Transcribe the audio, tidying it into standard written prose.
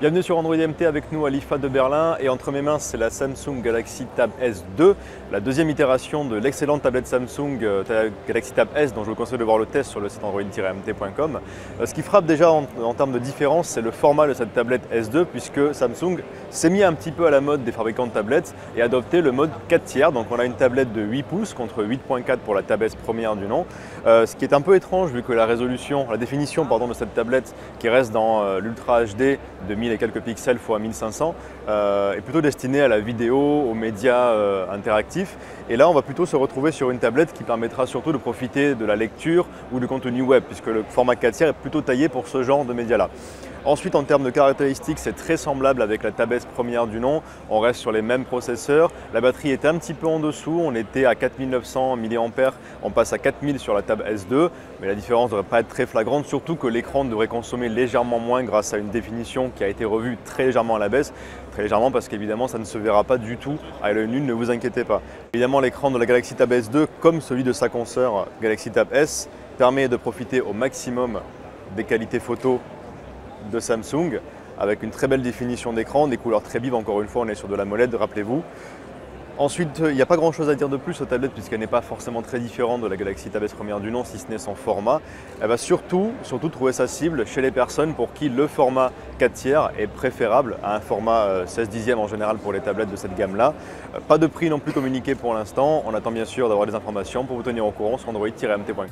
Bienvenue sur Android MT avec nous à l'IFA de Berlin et entre mes mains c'est la Samsung Galaxy Tab S2, la deuxième itération de l'excellente tablette Samsung Galaxy Tab S dont je vous conseille de voir le test sur le site android-mt.com. Ce qui frappe déjà en termes de différence, c'est le format de cette tablette S2 puisque Samsung s'est mis un petit peu à la mode des fabricants de tablettes et a adopté le mode 4 tiers. Donc on a une tablette de 8 pouces contre 8.4 pour la Tab S première du nom. Ce qui est un peu étrange vu que la définition de cette tablette qui reste dans l'Ultra HD de 1000 et quelques pixels x 1500 est plutôt destinée à la vidéo, aux médias interactifs. Et là, on va plutôt se retrouver sur une tablette qui permettra surtout de profiter de la lecture ou du contenu web, puisque le format 4 tiers est plutôt taillé pour ce genre de médias-là. Ensuite, en termes de caractéristiques, c'est très semblable avec la Tab S première du nom. On reste sur les mêmes processeurs. La batterie était un petit peu en dessous. On était à 4900 mAh. On passe à 4000 sur la Tab S2. Mais la différence ne devrait pas être très flagrante, surtout que l'écran devrait consommer légèrement moins grâce à une définition qui a été revue très légèrement à la baisse. Très légèrement parce qu'évidemment, ça ne se verra pas du tout à l'œil nu, ne vous inquiétez pas. Évidemment, l'écran de la Galaxy Tab S2, comme celui de sa consoeur Galaxy Tab S, permet de profiter au maximum des qualités photo de Samsung avec une très belle définition d'écran, des couleurs très vives, encore une fois on est sur de l'AMOLED, rappelez-vous. Ensuite, il n'y a pas grand chose à dire de plus aux tablettes puisqu'elle n'est pas forcément très différente de la Galaxy Tab S première du nom si ce n'est son format. Elle va surtout trouver sa cible chez les personnes pour qui le format 4 tiers est préférable à un format 16 dixième en général pour les tablettes de cette gamme-là. Pas de prix non plus communiqué pour l'instant, on attend bien sûr d'avoir des informations pour vous tenir au courant sur android-mt.com.